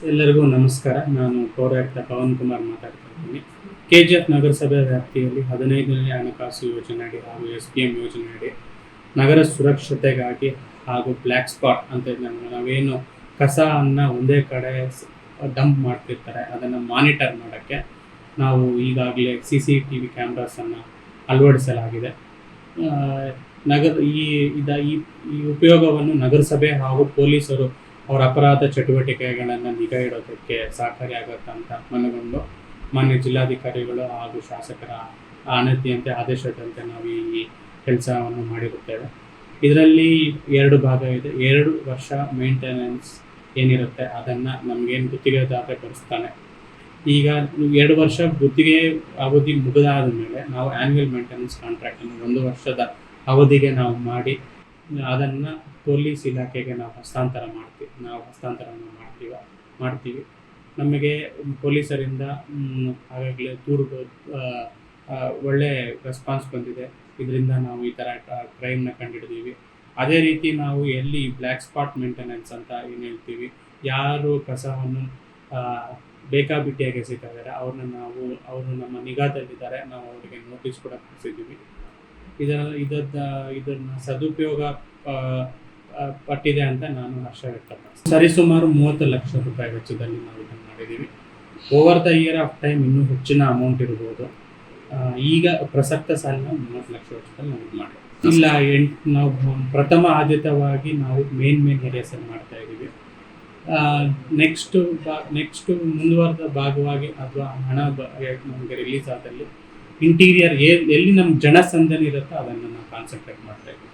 ಎಲ್ಲರಿಗೂ ನಮಸ್ಕಾರ. ನಾನು ಪೌರಾಯುಕ್ತ ಪವನ್ ಕುಮಾರ್ ಮಾತಾಡ್ತಾ ಇದ್ದೀನಿ. KGF ನಗರಸಭೆ ವ್ಯಾಪ್ತಿಯಲ್ಲಿ 15ನೇ ಹಣಕಾಸು ಯೋಜನೆ ಅಡಿ ಹಾಗೂ SPM ಯೋಜನೆ ಅಡಿ ನಗರ ಸುರಕ್ಷತೆಗಾಗಿ ಹಾಗೂ ಬ್ಲ್ಯಾಕ್ ಸ್ಪಾಟ್ ಅಂತ ನಾವೇನು ಕಸವನ್ನು ಒಂದೇ ಕಡೆ ಡಂಪ್ ಮಾಡ್ತಿರ್ತಾರೆ ಅದನ್ನು ಮಾನಿಟರ್ ಮಾಡೋಕ್ಕೆ ನಾವು ಈಗಾಗಲೇ CCTV ಕ್ಯಾಮ್ರಾಸನ್ನು ಅಳವಡಿಸಲಾಗಿದೆ. ಈ ಉಪಯೋಗವನ್ನು ನಗರಸಭೆ ಹಾಗೂ ಪೊಲೀಸರು ಅವರ ಅಪರಾಧ ಚಟುವಟಿಕೆಗಳನ್ನು ನಿಗಾ ಇಡೋದಕ್ಕೆ ಸಹಕಾರಿಯಾಗುತ್ತಂತ ಮನಗೊಂಡು ಮಾನ್ಯ ಜಿಲ್ಲಾಧಿಕಾರಿಗಳು ಹಾಗೂ ಶಾಸಕರ ಅನುಮತಿಯಂತೆ ಆದೇಶದಂತೆ ನಾವು ಈ ಕೆಲಸವನ್ನು ಮಾಡಿರುತ್ತೇವೆ. ಇದರಲ್ಲಿ 2 ಭಾಗ ಇದೆ. 2 ವರ್ಷ ಮೇಂಟೆನೆನ್ಸ್ ಏನಿರುತ್ತೆ ಅದನ್ನು ನಮಗೇನು ಗುತ್ತಿಗೆದಾರ ಭರಿಸ್ತಾನೆ. ಈಗ 2 ವರ್ಷ ಗುತ್ತಿಗೆ ಅವಧಿ ಮುಗಿದಾದ ಮೇಲೆ ನಾವು ಆ್ಯನ್ಯುವಲ್ ಮೇಂಟೆನೆನ್ಸ್ ಕಾಂಟ್ರಾಕ್ಟನ್ನು 1 ವರ್ಷದ ಅವಧಿಗೆ ನಾವು ಮಾಡಿ ಅದನ್ನು ಪೊಲೀಸ್ ಇಲಾಖೆಗೆ ನಾವು ಹಸ್ತಾಂತರವನ್ನು ಮಾಡ್ತೀವಿ. ನಮಗೆ ಪೊಲೀಸರಿಂದ ಆಗಾಗಲೇ ಒಳ್ಳೆ ರೆಸ್ಪಾನ್ಸ್ ಬಂದಿದೆ. ಇದರಿಂದ ನಾವು ಈ ಥರ ಕ್ರೈಮ್ನ ಕಂಡುಹಿಡಿದೀವಿ. ಅದೇ ರೀತಿ ನಾವು ಎಲ್ಲಿ ಬ್ಲ್ಯಾಕ್ ಸ್ಪಾಟ್ ಮೇಂಟೆನೆನ್ಸ್ ಅಂತ ಏನು ಹೇಳ್ತೀವಿ, ಯಾರು ಕಸವನ್ನು ಬೇಕಾಬಿಟ್ಟಿಯಾಗಿ ಎಸೆತಿದ್ದಾರೆ ಅವರು ನಮ್ಮ ನಿಗಾದಲ್ಲಿದ್ದಾರೆ, ನಾವು ಅವರಿಗೆ ನೋಟಿಸ್ ಕೂಡ ಕೊಡಿಸಿದ್ದೀವಿ. ಇದನ್ನು ಸದುಪಯೋಗ ಪಟ್ಟಿದೆ ಅಂತ ನಾನು ಹರ್ಷ ವ್ಯಕ್ತಪಡಿಸ್ತೀನಿ. ಸರಿಸುಮಾರು 30 ಲಕ್ಷ ರೂಪಾಯಿ ವೆಚ್ಚದಲ್ಲಿ ನಾವು ಇದನ್ನು ಮಾಡಿದ್ದೀವಿ. Over the year of time ಇನ್ನೂ ಹೆಚ್ಚಿನ ಅಮೌಂಟ್ ಇರ್ಬೋದು. ಈಗ ಪ್ರಸಕ್ತ ಸಾಲಿನ 30 ಲಕ್ಷ ವೆಚ್ಚದಲ್ಲಿ ನಾವು ಮಾಡಿದ್ದೀವಿ. ಇಲ್ಲ, ನಾವು ಪ್ರಥಮ ಆದ್ಯತವಾಗಿ ನಾವು ಮೇನ್ ಏರಿಯಾಸಲ್ಲಿ ಮಾಡ್ತಾ ಇದ್ದೀವಿ. ನೆಕ್ಸ್ಟು ಮುಂದುವರೆದ ಭಾಗವಾಗಿ ಅಥವಾ ಹಣ ನಮಗೆ ರಿಲೀಸ್ ಆದಲ್ಲಿ ಇಂಟೀರಿಯರ್ ಎಲ್ಲಿ ನಮ್ಮ ಜನಸಂದಣಿ ಇರುತ್ತೋ ಅದನ್ನು ನಾವು ಕಾನ್ಸಂಟ್ರೇಟ್ ಮಾಡ್ತಾ ಇದ್ದೀವಿ.